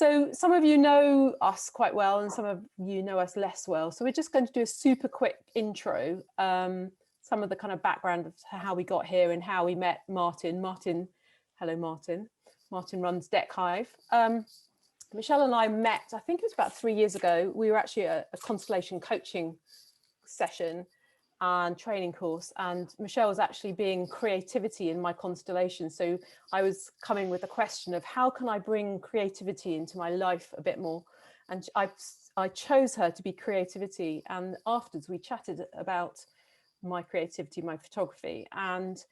So some of you know us quite well and some of you know us less well. So we're just going to do a super quick intro, some of the kind of background of how we got here and how we met Martin. Hello Martin. Martin runs Deckhive. Michelle and I met, I think it was about 3 years ago. We were actually at a constellation coaching session and training course, and Michelle was actually being creativity in my constellation. So I was coming with a question of how can I bring creativity into my life a bit more, and I chose her to be creativity. And afterwards we chatted about my creativity, my photography, and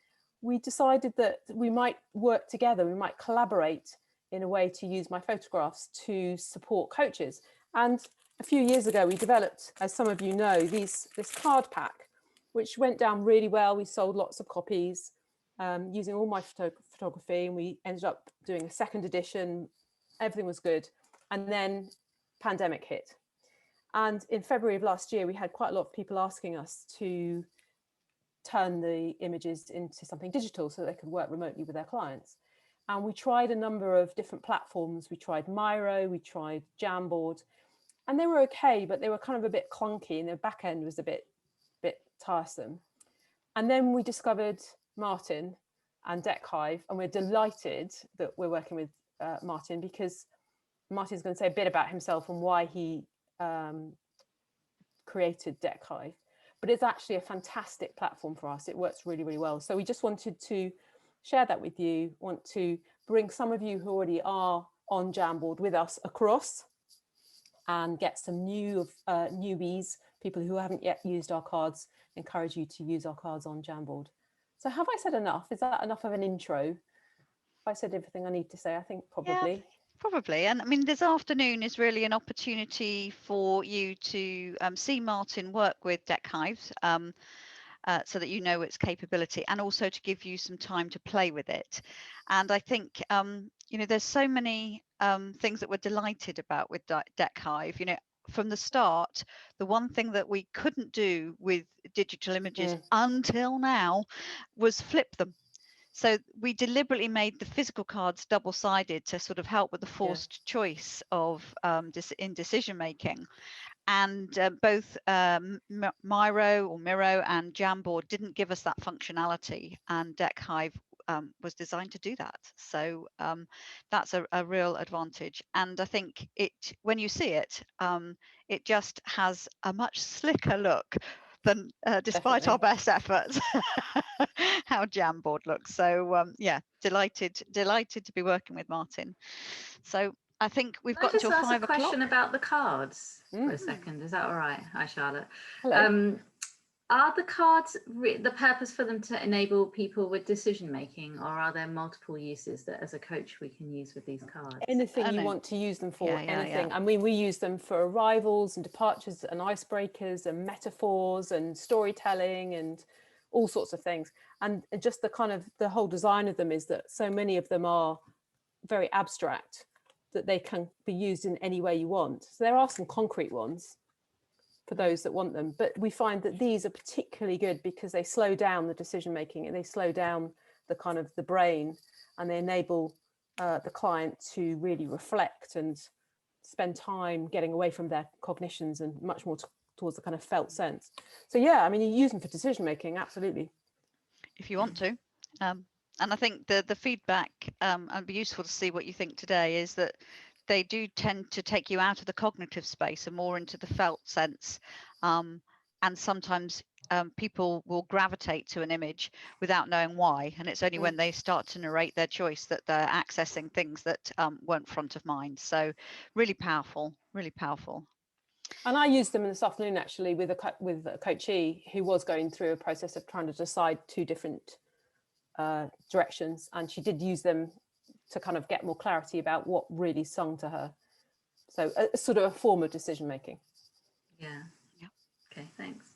we decided that we might work together, we might collaborate in a way to use my photographs to support coaches. And a few years ago we developed, as some of you know, this card pack, which went down really well. We sold lots of copies using all my photography, and we ended up doing a second edition. Everything was good. And then pandemic hit. And in February of last year, we had quite a lot of people asking us to turn the images into something digital so they could work remotely with their clients. And we tried a number of different platforms. We tried Miro, we tried Jamboard, and they were okay, but they were kind of a bit clunky and the back end was a bit tiresome. And then we discovered Martin and Deckhive, and we're delighted that we're working with Martin, because Martin's going to say a bit about himself and why he created Deckhive. But it's actually a fantastic platform for us. It works really, really well. So we just wanted to share that with you, want to bring some of you who already are on Jamboard with us across and get some newbies, people who haven't yet used our cards, encourage you to use our cards on Jamboard. So have I said enough? Is that enough of an intro? Have I said everything I need to say? I think probably. Yeah, probably. And I mean, this afternoon is really an opportunity for you to see Martin work with Deckhive, so that you know its capability, and also to give you some time to play with it. And I think, you know, there's so many things that we're delighted about with Deckhive. You know, from the start, the one thing that we couldn't do with digital images until now was flip them. So we deliberately made the physical cards double-sided to sort of help with the forced choice of in decision making. And both Miro and Jamboard didn't give us that functionality, and Deckhive was designed to do that. So that's a real advantage. And I think when you see it, it just has a much slicker look than, despite our best efforts, how Jamboard looks. So yeah, delighted to be working with Martin. So I think we've got until 5 o'clock. Can I just ask a question about the cards for a second? Is that all right? Hi, Charlotte. Hello. Are the cards the purpose for them to enable people with decision making, or are there multiple uses that as a coach we can use with these cards? Anything you want to use them for, anything. Yeah. I mean, we use them for arrivals and departures and icebreakers and metaphors and storytelling and all sorts of things. And just the whole design of them is that so many of them are very abstract, that they can be used in any way you want. So there are some concrete ones for those that want them, but we find that these are particularly good because they slow down the decision making and they slow down the brain, and they enable the client to really reflect and spend time getting away from their cognitions and much more towards the kind of felt sense. So yeah, I mean, you use them for decision making, absolutely, if you want to. And I think the feedback, and it'd be useful to see what you think today, is that they do tend to take you out of the cognitive space and more into the felt sense. And sometimes people will gravitate to an image without knowing why. And it's only when they start to narrate their choice that they're accessing things that weren't front of mind. So really powerful, really powerful. And I used them this afternoon actually with a coachee who was going through a process of trying to decide 2 different directions, and she did use them to kind of get more clarity about what really sung to her. So a sort of a form of decision making. Yeah. Okay, thanks.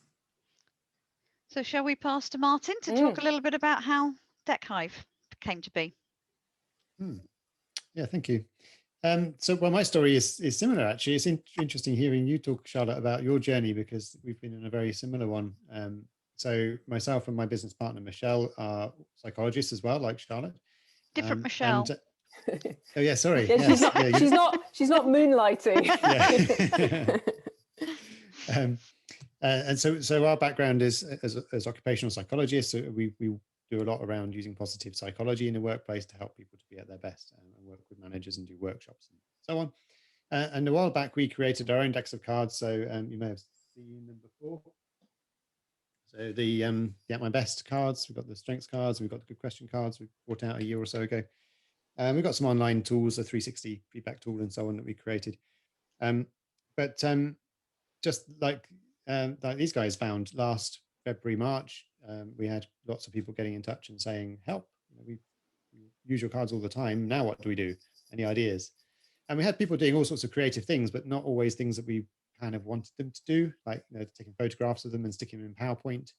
So shall we pass to Martin to talk a little bit about how Deckhive came to be? Yeah, thank you. So, well, my story is similar, actually. It's interesting hearing you talk, Charlotte, about your journey, because we've been in a very similar one. So myself and my business partner, Michelle, are psychologists as well, like Charlotte. Different Michelle. Oh yeah, sorry. Yeah, Yes. she's not moonlighting. Yeah. And so our background is as occupational psychologists. So we do a lot around using positive psychology in the workplace to help people to be at their best, and work with managers and do workshops and so on. And a while back, we created our own decks of cards. So you may have seen them before. So the At My Best cards, we've got the strengths cards, we've got the good question cards we brought out a year or so ago. We've got some online tools, a 360 feedback tool and so on that we created. But just like these guys found last February, March, we had lots of people getting in touch and saying, help, we use your cards all the time. Now what do we do? Any ideas? And we had people doing all sorts of creative things, but not always things that we kind of wanted them to do, like taking photographs of them and sticking them in PowerPoint.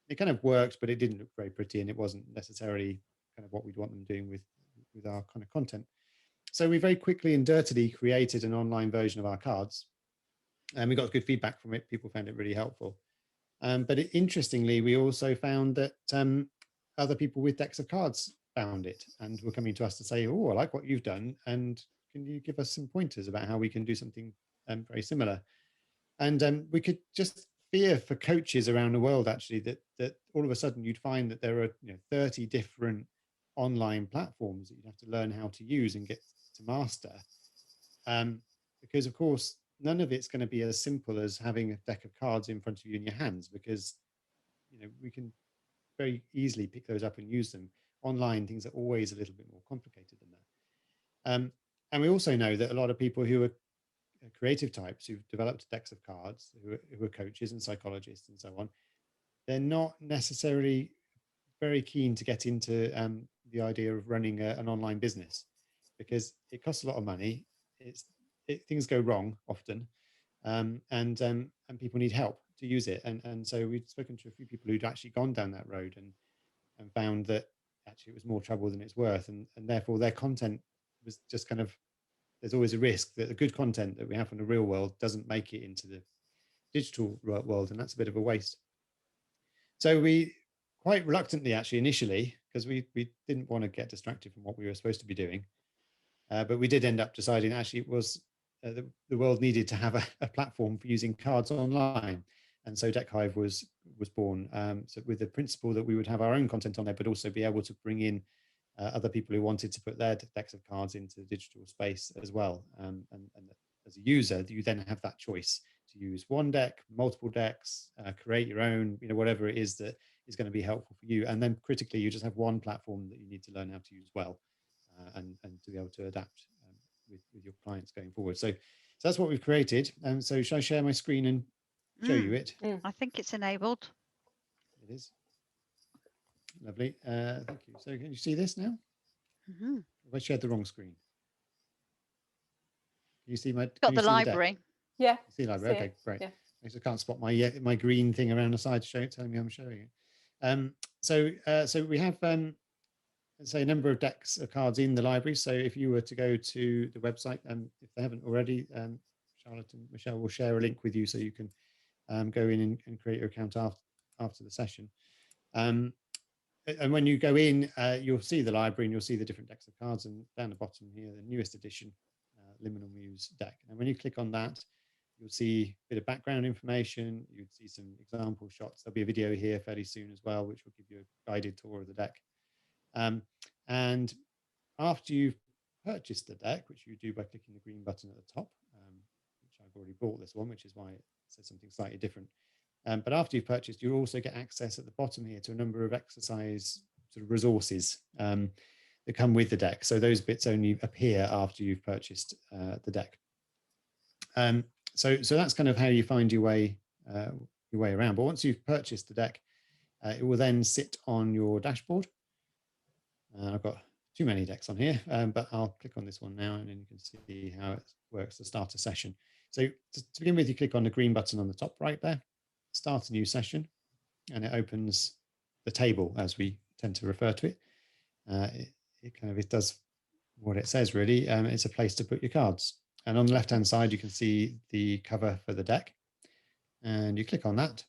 It kind of worked, but it didn't look very pretty, and it wasn't necessarily kind of what we'd want them doing with our kind of content. So we very quickly and dirtily created an online version of our cards, and we got good feedback from it. People found it really helpful. But interestingly, we also found that other people with decks of cards found it and were coming to us to say, oh, I like what you've done, and can you give us some pointers about how we can do something very similar? And we could just fear for coaches around the world, actually, that all of a sudden you'd find that there are 30 different online platforms that you'd have to learn how to use and get to master. Because, of course, none of it's going to be as simple as having a deck of cards in front of you in your hands, because we can very easily pick those up and use them. Online, things are always a little bit more complicated than that. And we also know that a lot of people who are creative types who've developed decks of cards, who are coaches and psychologists and so on, they're not necessarily very keen to get into the idea of running an online business, because it costs a lot of money. Things go wrong often, and people need help to use it. And so we've spoken to a few people who'd actually gone down that road and found that actually it was more trouble than it's worth, and therefore their content was just kind of, there's always a risk that the good content that we have from the real world doesn't make it into the digital world, and that's a bit of a waste. So we quite reluctantly, actually, initially, because we didn't want to get distracted from what we were supposed to be doing, but we did end up deciding actually it was the world needed to have a platform for using cards online. And so Deckhive was born, so with the principle that we would have our own content on there, but also be able to bring in other people who wanted to put their decks of cards into the digital space as well. And as a user, you then have that choice to use one deck, multiple decks, create your own, whatever it is that is going to be helpful for you. And then critically, you just have one platform that you need to learn how to use well, and to be able to adapt with your clients going forward. So that's what we've created. And so shall I share my screen and show you it? I think it's enabled. It is. Lovely. Thank you. So can you see this now? Mm-hmm. Have I shared the wrong screen? Can you see my? Got the library. Yeah. You see the library. Okay, great. Yeah. I just can't spot my green thing around the side telling me I'm showing it. So we have say a number of decks of cards in the library. So if you were to go to the website, if they haven't already, Charlotte and Michelle will share a link with you so you can go in and create your account after the session. And when you go in, you'll see the library and you'll see the different decks of cards, and down the bottom here, the newest edition, Liminal Muse deck. And when you click on that, you'll see a bit of background information. You'd see some example shots. There'll be a video here fairly soon as well, which will give you a guided tour of the deck. And after you've purchased the deck, which you do by clicking the green button at the top, which I've already bought this one, which is why it says something slightly different. But after you've purchased, you'll also get access at the bottom here to a number of exercise sort of resources that come with the deck. So those bits only appear after you've purchased the deck. So that's kind of how you find your way around. But once you've purchased the deck, it will then sit on your dashboard. I've got too many decks on here, but I'll click on this one now, and then you can see how it works to start a session. So to begin with, you click on the green button on the top right there, start a new session, and it opens the table, as we tend to refer to it. It does what it says, really. It's a place to put your cards. And on the left-hand side, you can see the cover for the deck, and you click on that,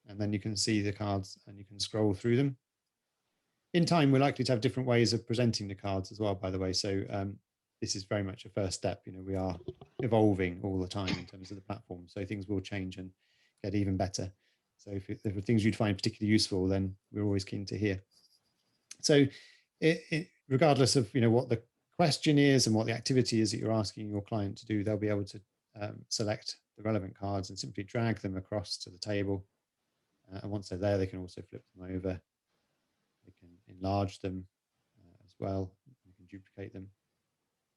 and then you can see the cards, and you can scroll through them. in time, we're likely to have different ways of presenting the cards as well, by the way. So this is very much a first step. You know, we are evolving all the time in terms of the platform. So things will change and get even better. So if there are things you'd find particularly useful, then we're always keen to hear. So regardless of, you know, what the question is and what the activity is that you're asking your client to do, they'll be able to select the relevant cards and simply drag them across to the table. And once they're there, they can also flip them over. They can enlarge them as well. You can duplicate them.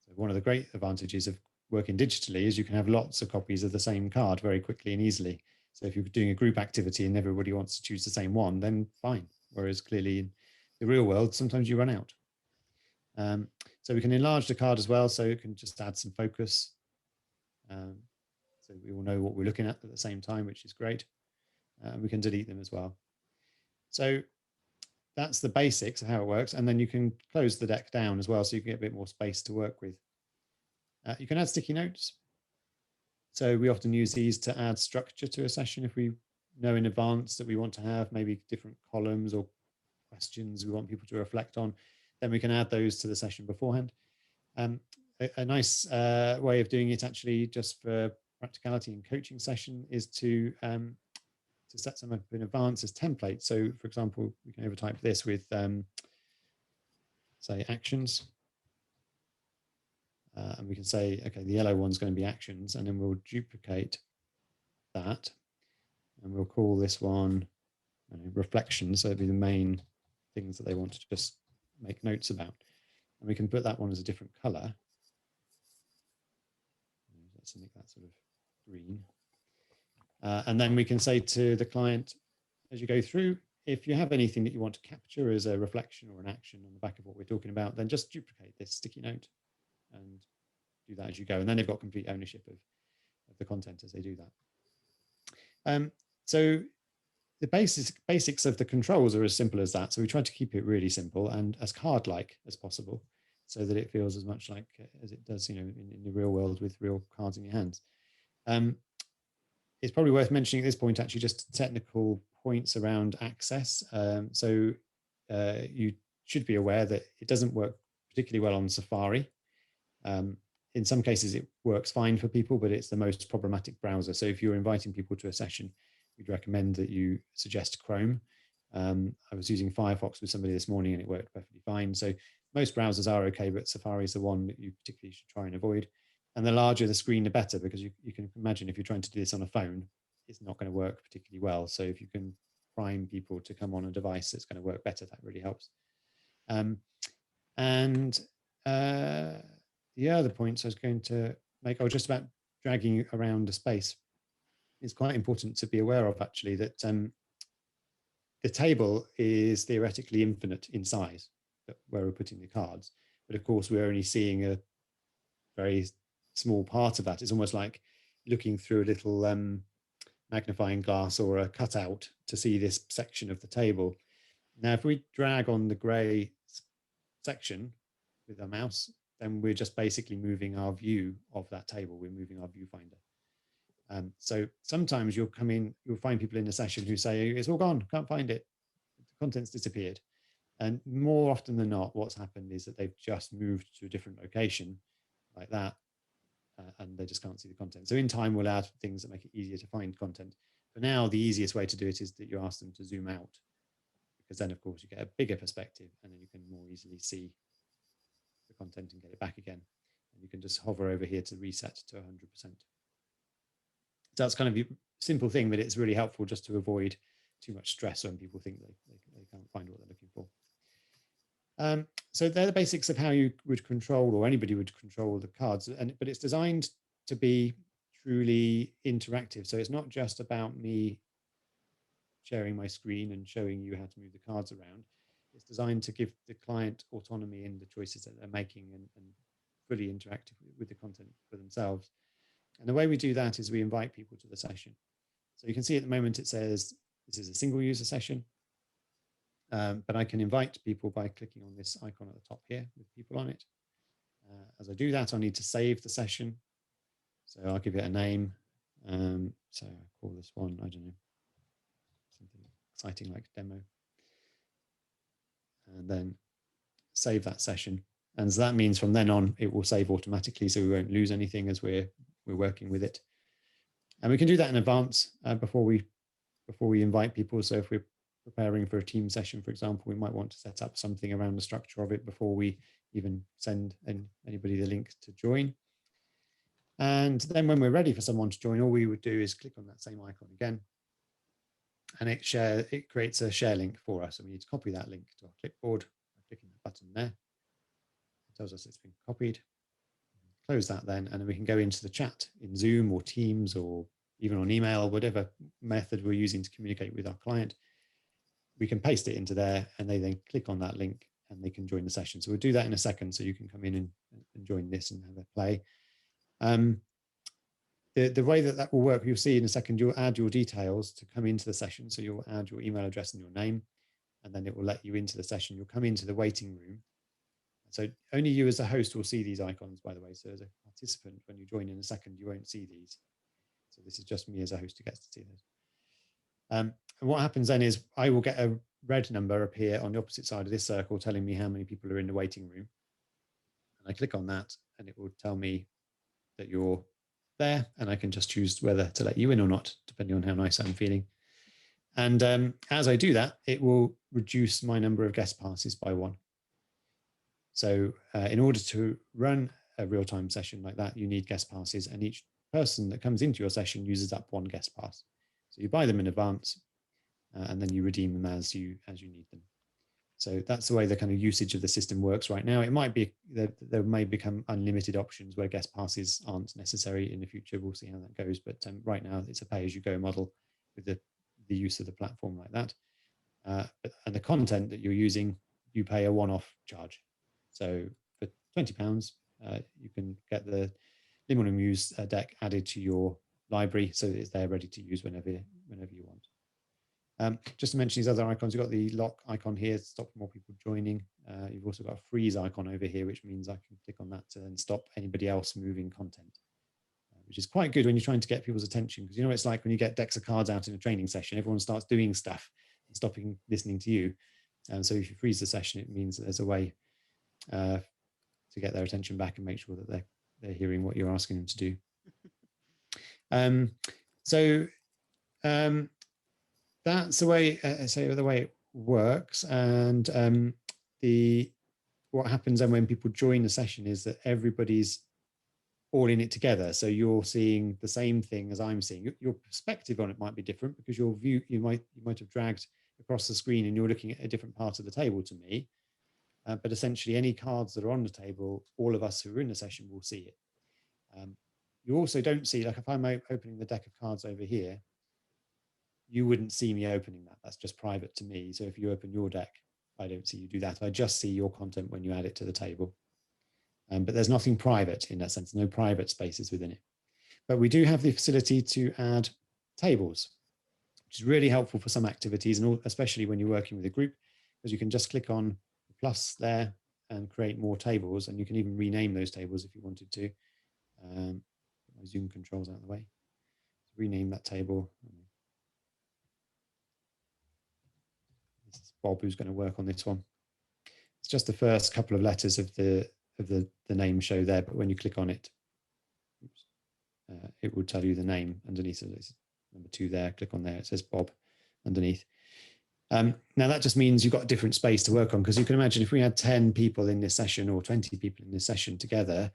So one of the great advantages of working digitally is you can have lots of copies of the same card very quickly and easily. So if you're doing a group activity and everybody wants to choose the same one, then fine. Whereas clearly in the real world, sometimes you run out. So we can enlarge the card as well. So you can just add some focus. So we all know what we're looking at the same time, which is great. We can delete them as well. So that's the basics of how it works. And then you can close the deck down as well, so you can get a bit more space to work with. You can add sticky notes. So we often use these to add structure to a session. If we know in advance that we want to have maybe different columns or questions we want people to reflect on, then we can add those to the session beforehand. A nice way of doing it, actually, just for practicality and coaching session, is to set some up in advance as templates. So, for example, we can overtype this with, say, actions. And we can say, okay, the yellow one's going to be actions, and then we'll duplicate that. And we'll call this one reflections. So it'll be the main things that they want to just make notes about. And we can put that one as a different color. Let's make that sort of green. And then we can say to the client, as you go through, if you have anything that you want to capture as a reflection or an action on the back of what we're talking about, then just duplicate this sticky note and do that as you go. And then they've got complete ownership of the content as they do that. So the basics of the controls are as simple as that. So we try to keep it really simple and as card-like as possible, so that it feels as much like as it does, you know, in the real world with real cards in your hands. It's probably worth mentioning at this point, actually, just technical points around access. So you should be aware that it doesn't work particularly well on Safari. In some cases, it works fine for people, but it's the most problematic browser. So if you're inviting people to a session, we'd recommend that you suggest Chrome. I was using Firefox with somebody this morning and it worked perfectly fine. So most browsers are okay, but Safari is the one that you particularly should try and avoid. And the larger the screen, the better, because you can imagine if you're trying to do this on a phone, it's not going to work particularly well. So if you can prime people to come on a device that's going to work better, that really helps. The other points I was going to make, just about dragging around a space. It's quite important to be aware of, actually, that the table is theoretically infinite in size, where we're putting the cards. But of course, we're only seeing a very small part of that. It's almost like looking through a little magnifying glass or a cutout to see this section of the table. Now, if we drag on the grey section with our mouse, then we're just basically moving our view of that table. We're moving our viewfinder. So sometimes you'll find people in a session who say, it's all gone, can't find it. The content's disappeared. And more often than not, what's happened is that they've just moved to a different location like that, and they just can't see the content. So in time, we'll add things that make it easier to find content. For now, the easiest way to do it is that you ask them to zoom out, because then, of course, you get a bigger perspective, and then you can more easily see the content and get it back again. And you can just hover over here to reset to 100%. So that's kind of a simple thing, but it's really helpful just to avoid too much stress when people think they can't find what they're looking for. So they're the basics of how you would control, or anybody would control, the cards. But it's designed to be truly interactive. So it's not just about me sharing my screen and showing you how to move the cards around. It's designed to give the client autonomy in the choices that they're making and fully interactive with the content for themselves. And the way we do that is we invite people to the session. So you can see at the moment it says this is a single user session, but I can invite people by clicking on this icon at the top here with people on it. As I do that, I need to save the session. So I'll give it a name. So I call this one, I don't know, something exciting like demo. and then save that session. And so that means from then on, it will save automatically, so we won't lose anything as we're working with it. And we can do that in advance before we invite people. So if we're preparing for a team session, for example, we might want to set up something around the structure of it before we even send anybody the link to join. And then when we're ready for someone to join, all we would do is click on that same icon again, and it creates a share link for us. And we need to copy that link to our clipboard by clicking the button there. It tells us it's been copied. Close that then, and then we can go into the chat in Zoom or Teams or even on email, whatever method we're using to communicate with our client. We can paste it into there, and they then click on that link and they can join the session. So we'll do that in a second, so you can come in and join this and have a play. The way that will work, you'll see in a second, you'll add your details to come into the session. So you'll add your email address and your name, and then it will let you into the session. You'll come into the waiting room. So only you as a host will see these icons, by the way. So as a participant, when you join in a second, you won't see these. So this is just me as a host who gets to see those. And what happens then is I will get a red number appear on the opposite side of this circle telling me how many people are in the waiting room. And I click on that, and it will tell me that you're there, and I can just choose whether to let you in or not, depending on how nice I'm feeling. And as I do that, it will reduce my number of guest passes by 1. So in order to run a real-time session like that, you need guest passes, and each person that comes into your session uses up 1 guest pass. So you buy them in advance, and then you redeem them as you need them. So that's the way the kind of usage of the system works right now. It might be that there may become unlimited options where guest passes aren't necessary in the future. We'll see how that goes. But right now, it's a pay-as-you-go model with the use of the platform like that. And the content that you're using, you pay a one-off charge. So for £20, you can get the Liminal Muse deck added to your library, so that it's there ready to use whenever you want. Just to mention these other icons, you've got the lock icon here to stop more people joining. You've also got a freeze icon over here, which means I can click on that to then stop anybody else moving content, which is quite good when you're trying to get people's attention, because you know it's like when you get decks of cards out in a training session, everyone starts doing stuff and stopping listening to you. And so if you freeze the session, it means that there's a way to get their attention back and make sure that they're hearing what you're asking them to do. That's the way the way it works. And what happens then when people join the session is that everybody's all in it together. So you're seeing the same thing as I'm seeing. Your perspective on it might be different, because your view, you might have dragged across the screen and you're looking at a different part of the table to me. But essentially any cards that are on the table, all of us who are in the session will see it. You also don't see, like if I'm opening the deck of cards over here, you wouldn't see me opening that. That's just private to me. So if you open your deck, I don't see you do that. I just see your content when you add it to the table. But there's nothing private in that sense, no private spaces within it. But we do have the facility to add tables, which is really helpful for some activities, and especially when you're working with a group, because you can just click on the plus there and create more tables, and you can even rename those tables if you wanted to. Put my Zoom controls out of the way. Rename that table. This is Bob who's going to work on this one. It's just the first couple of letters of the name show there, but when you click on it, it will tell you the name underneath. So there's number 2 there. Click on there. It says Bob underneath. Now that just means you've got a different space to work on, because you can imagine if we had 10 people in this session or 20 people in this session together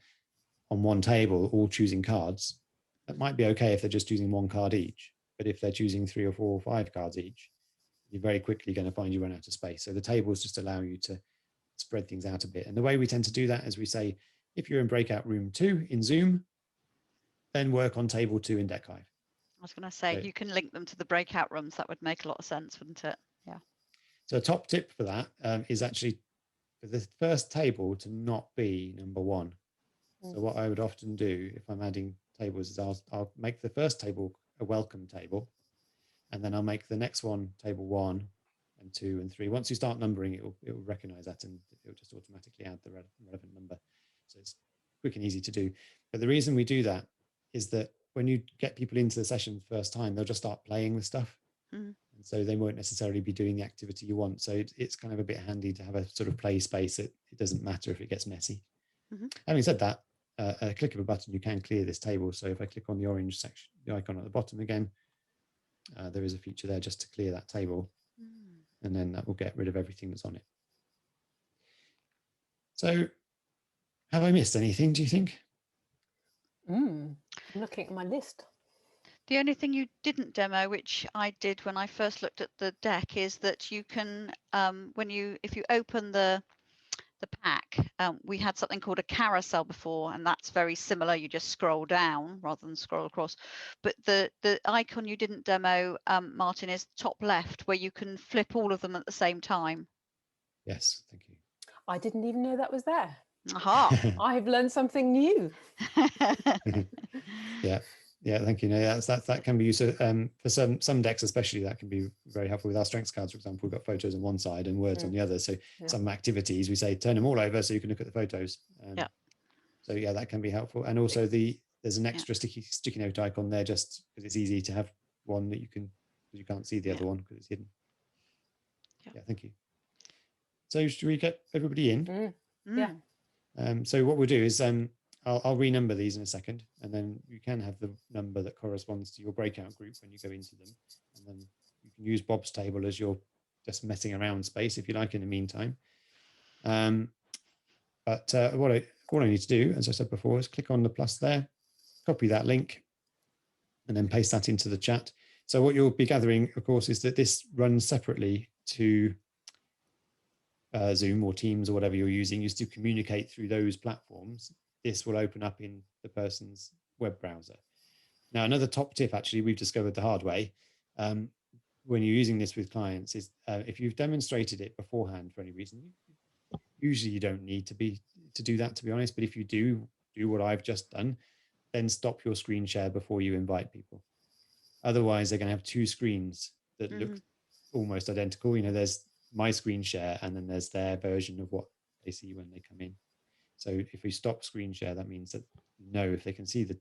on one table, all choosing cards, that might be okay if they're just choosing 1 card each. But if they're choosing 3 or 4 or 5 cards each, you're very quickly going to find you run out of space. So the tables just allow you to spread things out a bit. And the way we tend to do that is we say, if you're in breakout room 2 in Zoom, then work on table 2 in Deckhive. I was going to say, you can link them to the breakout rooms. That would make a lot of sense, wouldn't it? Yeah. So a top tip for that is actually for the first table to not be number 1. So what I would often do if I'm adding tables is I'll make the first table a welcome table, and then I'll make the next one table 1 and 2 and 3. Once you start numbering, it will recognize that, and it will just automatically add the relevant number. So it's quick and easy to do. But the reason we do that is that when you get people into the session the first time, they'll just start playing with stuff. And so they won't necessarily be doing the activity you want. So it's kind of a bit handy to have a sort of play space. It doesn't matter if it gets messy. Having said that, a click of a button, you can clear this table. So if I click on the orange section, the icon at the bottom again, there is a feature there just to clear that table. And then that will get rid of everything that's on it. So have I missed anything, do you think? I'm looking at my list. The only thing you didn't demo, which I did when I first looked at the deck, is that you can, if you open the pack, we had something called a carousel before, and that's very similar. You just scroll down rather than scroll across. But the icon you didn't demo, Martin, is top left, where you can flip all of them at the same time. Yes, thank you. I didn't even know that was there. Aha! I've learned something new. Yeah, thank you. No, that can be used for some decks, especially. That can be very helpful with our strengths cards. For example, we've got photos on one side and words on the other. So some activities we say turn them all over so you can look at the photos. So yeah, that can be helpful. And also there's an extra sticky note icon there just because it's easy to have one that you can't see the other one because it's hidden. Yeah, thank you. So should we get everybody in? Yeah. So what we'll do is I'll renumber these in a second, and then you can have the number that corresponds to your breakout group when you go into them. And then you can use Bob's table as your just messing around space if you like in the meantime. But what I need to do, as I said before, is click on the plus there, copy that link, and then paste that into the chat. So what you'll be gathering, of course, is that this runs separately to Zoom or Teams or whatever you're using. You still communicate through those platforms. This will open up in the person's web browser. Now, another top tip, actually, we've discovered the hard way when you're using this with clients is if you've demonstrated it beforehand for any reason, usually you don't need to do that, to be honest. But if you do what I've just done, then stop your screen share before you invite people. Otherwise, they're going to have two screens that look almost identical. You know, there's my screen share and then there's their version of what they see when they come in. So if we stop screen share, that means that if they can see the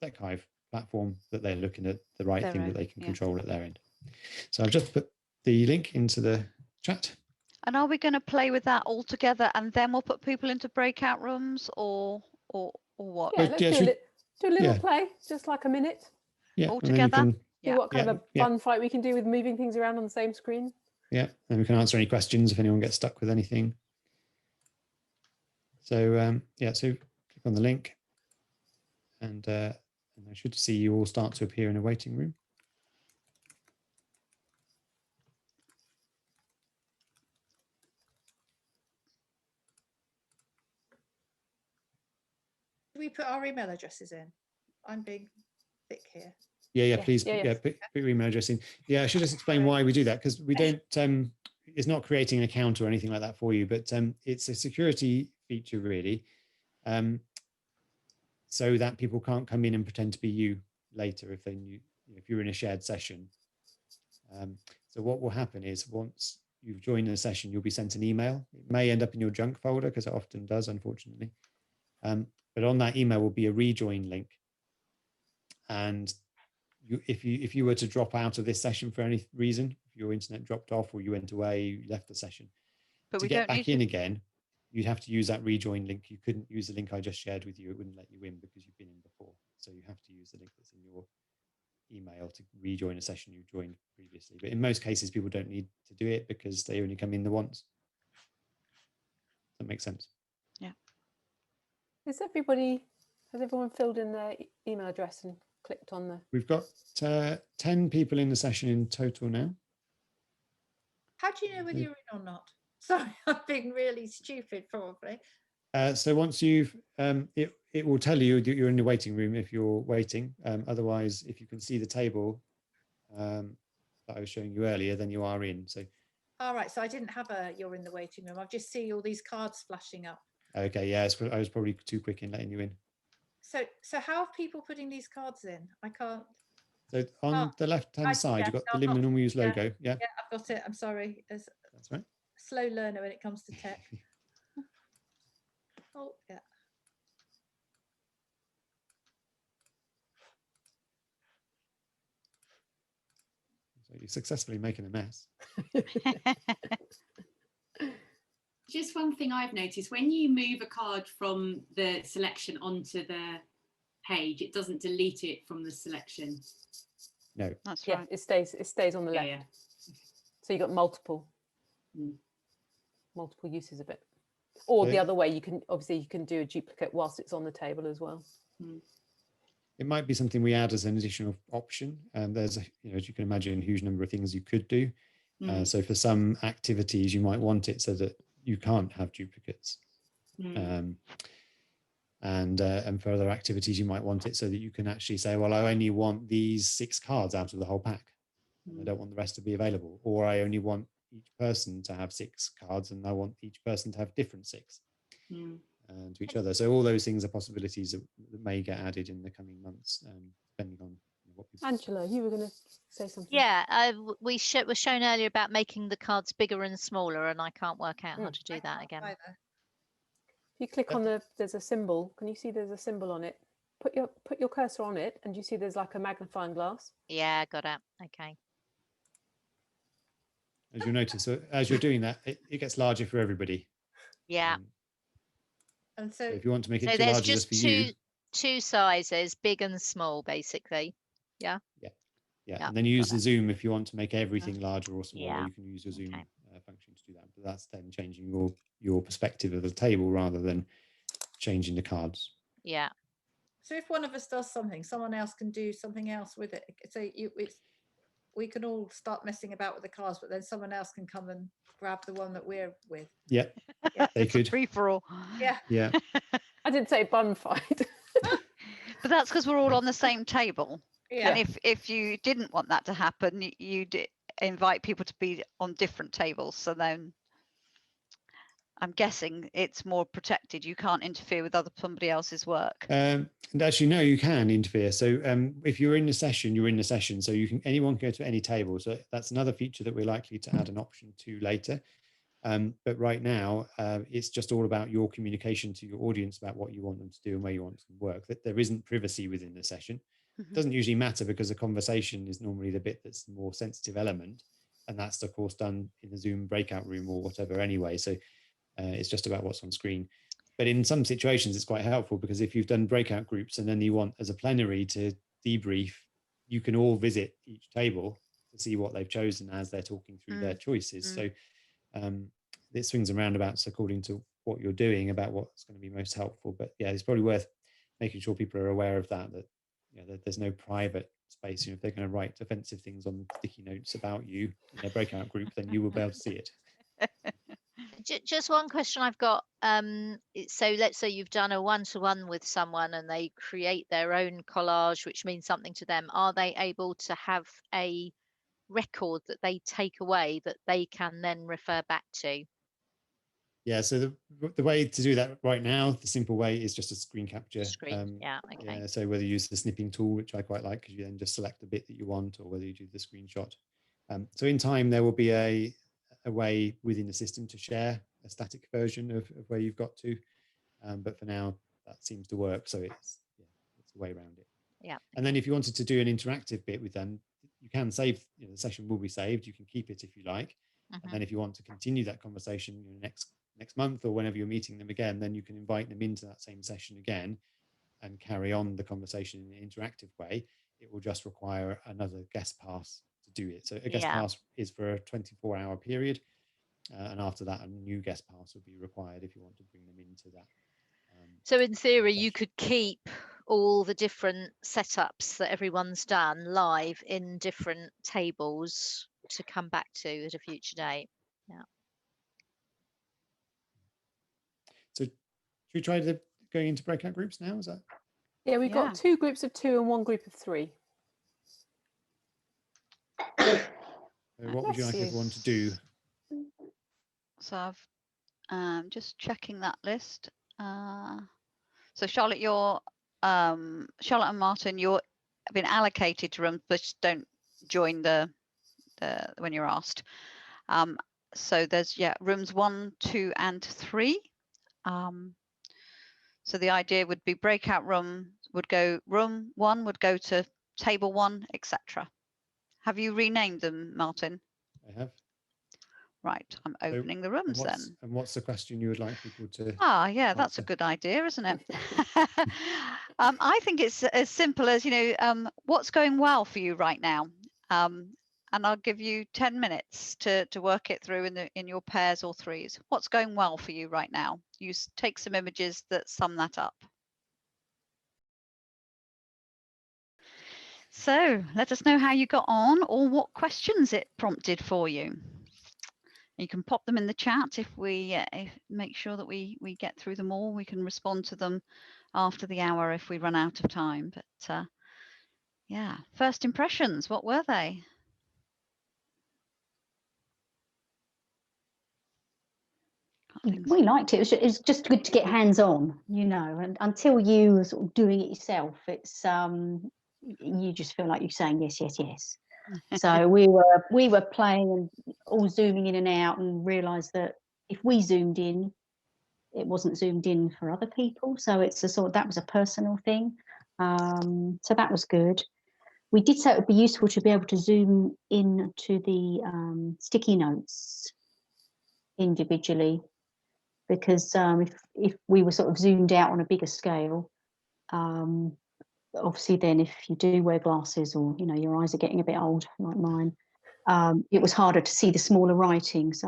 Deckhive platform, that they're looking at the right thing that they can control at their end. So I've just put the link into the chat. And are we going to play with that all together and then we'll put people into breakout rooms or what? Yeah, let's do a little play, just like a minute. Yeah, all together. See what kind of a fun fight we can do with moving things around on the same screen. Yeah, and we can answer any questions if anyone gets stuck with anything. So so click on the link, and I should see you all start to appear in a waiting room. Do we put our email addresses in? I'm being thick here. Yeah, please. Put your email address in. Yeah, I should just explain why we do that, because we don't. It's not creating an account or anything like that for you, but it's a security feature really, so that people can't come in and pretend to be you later if you're in a shared session. So what will happen is once you've joined a session, you'll be sent an email. It may end up in your junk folder because it often does, unfortunately. But on that email will be a rejoin link, and if you were to drop out of this session for any reason, if your internet dropped off or you went away, you left the session, but to get back in again, you'd have to use that rejoin link. You couldn't use the link I just shared with you. It wouldn't let you in because you've been in before. So you have to use the link that's in your email to rejoin a session you joined previously. But in most cases, people don't need to do it because they only come in the once. That makes sense. Yeah. Has everyone filled in their email address and clicked on the... We've got 10 people in the session in total now. How do you know whether you're in or not? Sorry, I'm being really stupid probably. So once you've, it will tell you that you're in the waiting room if you're waiting. Otherwise, if you can see the table that I was showing you earlier, then you are in. So. All right, so I didn't have you're in the waiting room. I've just seen all these cards flashing up. Okay, yeah, I was probably too quick in letting you in. So how are people putting these cards in? I can't. So on the left-hand side, you've got the Liminal Muse logo. Yeah, I've got it. I'm sorry. That's right. Slow learner when it comes to tech. Oh, yeah. So you're successfully making a mess. Just one thing I've noticed, when you move a card from the selection onto the page, it doesn't delete it from the selection. No. That's Yeah, right. it stays on the left. Yeah. So you've got multiple Mm. multiple uses of it. Or So- the other way, you can do a duplicate whilst it's on the table as well. Mm. It might be something we add as an additional option. There's, as you can imagine, a huge number of things you could do. Mm. So for some activities, you might want it so that you can't have duplicates. Mm. And for other activities, you might want it so that you can actually say, well, I only want these 6 cards out of the whole pack. And I don't want the rest to be available. Or I only want each person to have 6 cards and I want each person to have different 6 Mm. to each other. So all those things are possibilities that may get added in the coming months, depending on what people. Angela, you were going to say something. Yeah, we were shown earlier about making the cards bigger and smaller, and I can't work out how to do that again. Either. If you click on there's a symbol. Can you see there's a symbol on it? Put your cursor on it, and you see there's like a magnifying glass. Yeah, got it. Okay. As you'll notice, so as you're doing that, it gets larger for everybody. Yeah. And So so if you want to make it So too there's large just just for you, two sizes, big and small, basically. yeah, Yeah, and then you use got the zoom if you want to make everything larger or smaller. Yeah. You can use your zoom Okay. function to do that. But that's then changing your perspective of the table rather than changing the cards. Yeah. so if one of us does something, someone else can do something else with it. So we can all start messing about with the cards, but then someone else can come and grab the one that we're with. Yeah, Yeah. they It's a could. free-for-all. Yeah. Yeah, I didn't say bun fight. But that's because we're all on the same table. Yeah. And if you didn't want that to happen, you'd invite people to be on different tables. So then I'm guessing it's more protected. You can't interfere with somebody else's work. and actually, no, you can interfere. So if you're in the session, you're in the session. So anyone can go to any table. So that's another feature that we're likely to add an option to later. But right now, it's just all about your communication to your audience about what you want them to do and where you want them to work. That there isn't privacy within the session. It doesn't usually matter because the conversation is normally the bit that's the more sensitive element. And that's, of course, done in the Zoom breakout room or whatever anyway. So it's just about what's on screen. But in some situations, it's quite helpful because if you've done breakout groups and then you want as a plenary to debrief, you can all visit each table to see what they've chosen as they're talking through their choices. So it swings and roundabouts according to what you're doing about what's going to be most helpful. But yeah, it's probably worth making sure people are aware of that there's no private space. If they're going to write offensive things on sticky notes about you in their breakout group, then you will be able to see it. Just one question I've got. So let's say you've done a one-to-one with someone and they create their own collage, which means something to them. Are they able to have a record that they take away that they can then refer back to? Yeah, so the way to do that right now, the simple way is just a screen capture. Yeah, okay. Yeah, so whether you use the snipping tool, which I quite like, because you then just select the bit that you want, or whether you do the screenshot. So in time, there will be a way within the system to share a static version of where you've got to. But for now, that seems to work. So it's a way around it. Yeah. And then if you wanted to do an interactive bit with them, you can save, the session will be saved. You can keep it if you like. And then if you want to continue that conversation next month or whenever you're meeting them again, then you can invite them into that same session again and carry on the conversation in an interactive way. It will just require another guest pass to do it. So a guest pass is for a 24-hour period. And after that, a new guest pass will be required if you want to bring them into that. So in theory, you could keep all the different setups that everyone's done live in different tables to come back to at a future date. Yeah. So should we try going into breakout groups now? Is that? Yeah, we've got 2 groups of 2 and 1 group of 3. What would you like everyone to do? So I've just checking that list. So Charlotte, Charlotte and Martin, you're been allocated to rooms, but don't join the when you're asked. So there's rooms 1, 2, and 3. So the idea would be room 1 would go to table 1, etc. Have you renamed them, Martin? I have. Right, I'm opening the rooms then. And what's the question you would like people to yeah, that's a good idea, isn't it? I think it's as simple as, what's going well for you right now? And I'll give you 10 minutes to work it through in your pairs or threes. What's going well for you right now? You take some images that sum that up. So let us know how you got on or what questions it prompted for you. You can pop them in the chat if we make sure that we get through them all. We can respond to them after the hour if we run out of time. But yeah, first impressions, what were they? We liked it. It was just good to get hands on, and until you sort of doing it yourself, it's you just feel like you're saying yes, yes, yes. So we were playing and all zooming in and out, and realised that if we zoomed in, it wasn't zoomed in for other people. So it's a sort of, that was a personal thing. So that was good. We did say it would be useful to be able to zoom in to the sticky notes individually, because if we were sort of zoomed out on a bigger scale, obviously then if you do wear glasses, or your eyes are getting a bit old like mine, it was harder to see the smaller writing. So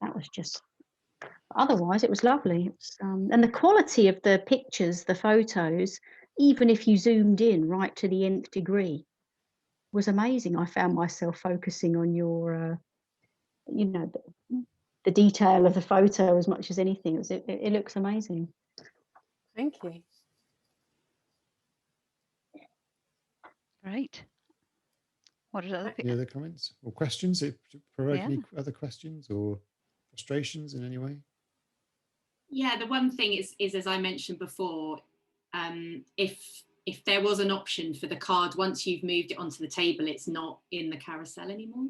that was just, otherwise it was lovely. It was, and the quality of the pictures, the photos, even if you zoomed in right to the nth degree, was amazing. I found myself focusing on your the detail of the photo as much as anything. It looks amazing. Thank you. Great. What are any other comments or questions? It provoked any other questions or frustrations in any way? Yeah, the one thing is as I mentioned before, if there was an option for the card, once you've moved it onto the table, it's not in the carousel anymore.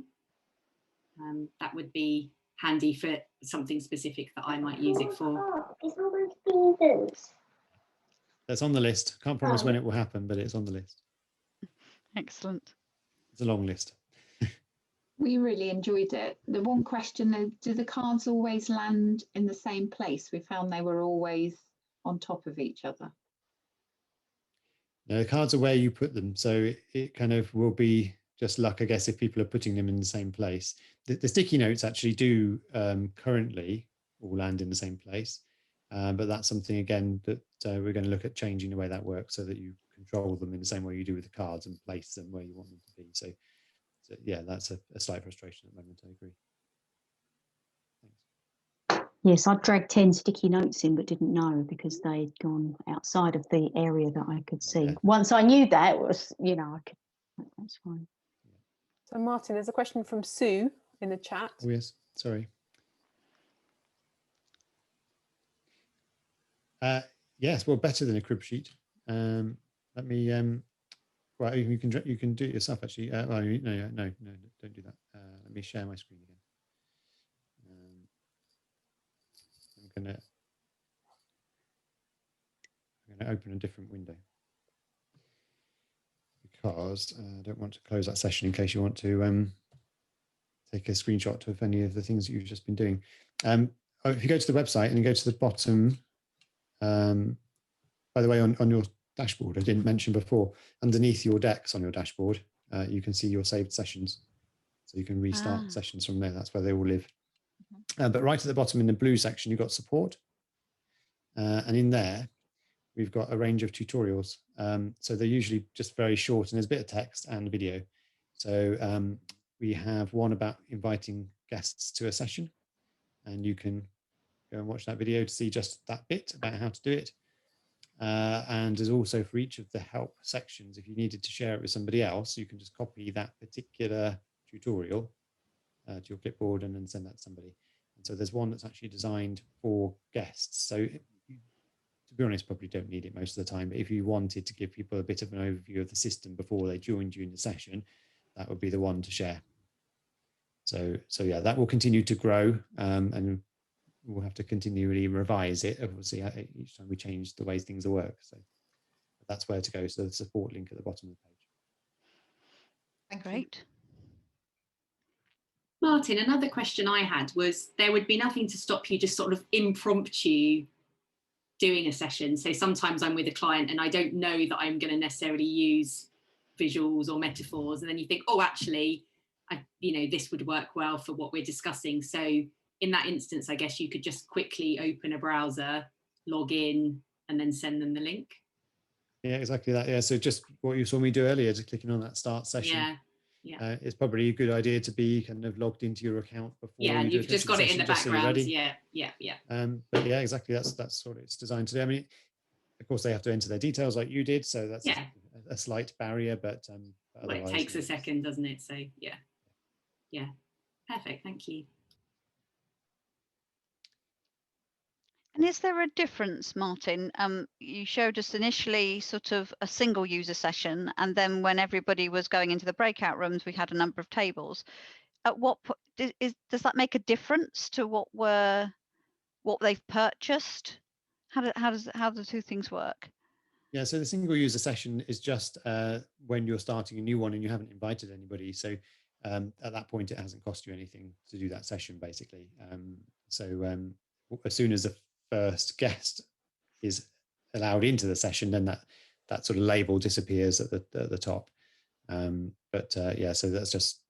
That would be handy for something specific that I might use it for. That's on the list. Can't promise when it will happen, but it's on the list. Excellent. It's a long list. We really enjoyed it. The one question, do the cards always land in the same place? We found they were always on top of each other. No, the cards are where you put them. So it kind of will be just luck, I guess, if people are putting them in the same place. The sticky notes actually do currently all land in the same place. But that's something, again, that we're going to look at changing the way that works so that you control them in the same way you do with the cards and place them where you want them to be. So yeah, that's a slight frustration at the moment, I agree. Thanks. Yes, I dragged 10 sticky notes in, but didn't know because they'd gone outside of the area that I could see. Okay. Once I knew that, it was, I could, that's fine. So Martin, there's a question from Sue in the chat. Oh yes, sorry. Yes, well, better than a crib sheet. Let me. Well, you can do it yourself actually. Well, no, don't do that. Let me share my screen again. I'm gonna open a different window because I don't want to close that session in case you want to take a screenshot of any of the things that you've just been doing. If you go to the website and you go to the bottom, by the way, on your dashboard, I didn't mention before, underneath your decks on your dashboard, you can see your saved sessions. So you can restart sessions from there. That's where they all live. But right at the bottom in the blue section, you've got support. And in there, we've got a range of tutorials. So they're usually just very short and there's a bit of text and video. So we have one about inviting guests to a session, and you can go and watch that video to see just that bit about how to do it. And there's also for each of the help sections, if you needed to share it with somebody else, you can just copy that particular tutorial to your clipboard and then send that to somebody. And so there's one that's actually designed for guests. So to be honest, probably don't need it most of the time, but if you wanted to give people a bit of an overview of the system before they joined you in the session, that would be the one to share. So yeah, that will continue to grow, and we'll have to continually revise it, obviously, each time we change the ways things work. So that's where to go. So the support link at the bottom of the page. Great. Martin, another question I had was, there would be nothing to stop you just sort of impromptu doing a session. So sometimes I'm with a client and I don't know that I'm going to necessarily use visuals or metaphors, and then you think, oh, actually, this would work well for what we're discussing. So in that instance, I guess you could just quickly open a browser, log in, and then send them the link. Yeah, exactly that. Yeah, so just what you saw me do earlier, just clicking on that start session. Yeah. It's probably a good idea to be kind of logged into your account before. Yeah, and you've just got it in the background. So Yeah. But yeah, exactly. That's what it's designed to do. I mean, of course, they have to enter their details like you did, so that's a slight barrier. But well, it takes a second, doesn't it? So yeah, perfect. Thank you. And is there a difference, Martin? You showed us initially sort of a single user session, and then when everybody was going into the breakout rooms, we had a number of tables. At what point does that make a difference to what they've purchased? How do the two things work? Yeah, so the single user session is just when you're starting a new one and you haven't invited anybody. So at that point, it hasn't cost you anything to do that session, basically. As soon as the first guest is allowed into the session, then that sort of label disappears at the top. So that's just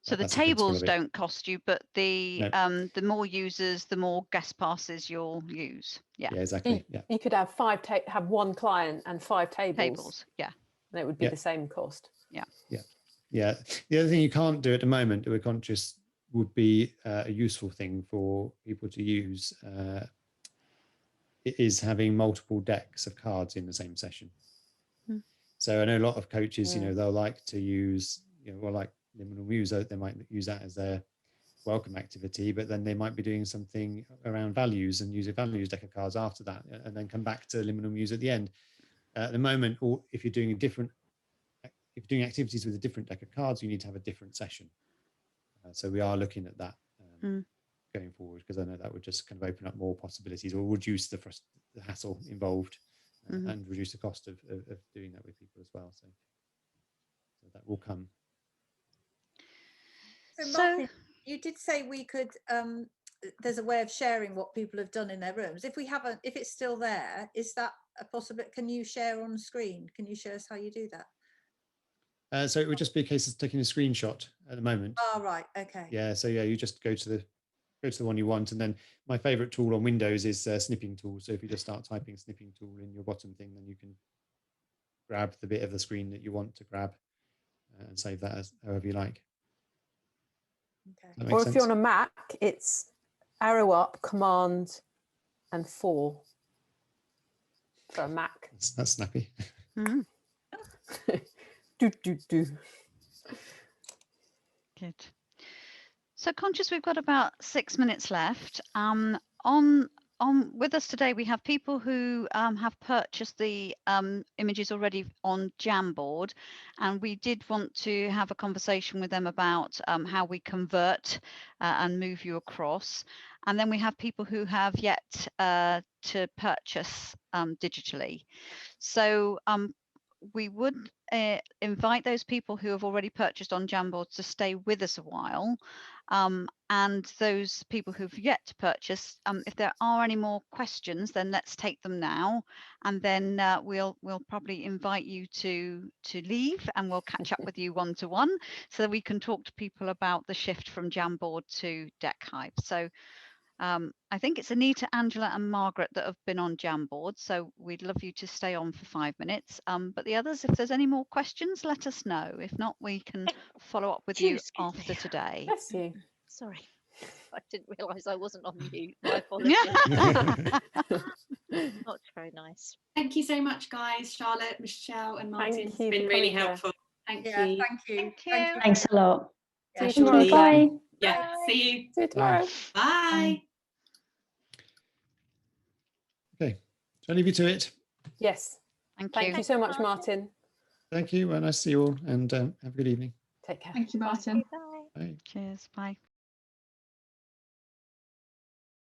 So the tables don't cost you, but the more users, the more guest passes you'll use. Yeah, exactly. You could have have one client and 5 tables. Yeah, and it would be the same cost. Yeah. The other thing you can't do at the moment, we're conscious, would be a useful thing for people to use. It is having multiple decks of cards in the same session. So I know a lot of coaches, they'll like to use, like Liminal Muse, they might use that as their welcome activity, but then they might be doing something around values and use a values deck of cards after that, and then come back to Liminal Muse at the end. At the moment, or if you're doing activities with a different deck of cards, you need to have a different session. So we are looking at that going forward, because I know that would just kind of open up more possibilities or reduce the hassle involved and reduce the cost of doing that with people as well. So that will come. So Martin, you did say we could, there's a way of sharing what people have done in their rooms. If if it's still there, is that a possibility? Can you share on screen? Can you show us how you do that? So it would just be a case of taking a screenshot at the moment. Oh, right. Okay. Yeah. So you just go to the one you want, and then my favorite tool on Windows is snipping tool. So if you just start typing snipping tool in your bottom thing, then you can grab the bit of the screen that you want to grab and save that as however you like. Okay. Or if you're on a Mac, it's arrow up, command, and 4 for a Mac. That's snappy. do. Good. So conscious we've got about 6 minutes left. With us today, we have people who have purchased the images already on Jamboard, and we did want to have a conversation with them about how we convert and move you across. And then we have people who have yet to purchase digitally. So we would invite those people who have already purchased on Jamboard to stay with us a while. And those people who've yet to purchase, if there are any more questions, then let's take them now, and then we'll probably invite you to leave, and we'll catch up with you one-to-one, so that we can talk to people about the shift from Jamboard to Deckhive. So I think it's Anita, Angela and Margaret that have been on Jamboard, so we'd love you to stay on for 5 minutes. But the others, if there's any more questions, let us know. If not, we can follow up with you after today. Bless you. Sorry, I didn't realise I wasn't on mute. My apologies. Not very nice. Thank you so much, guys. Charlotte, Michelle and Martin. It's been really helpful. Thank you. Thank you. Thanks a lot. See you tomorrow. Bye. Yeah, see you. See you tomorrow. Bye. Okay, so I leave you to it. Yes. Thank you so much, Martin. Thank you. Well, nice to see you all, and have a good evening. Take care. Thank you, Martin. Bye. Bye. Cheers. Bye.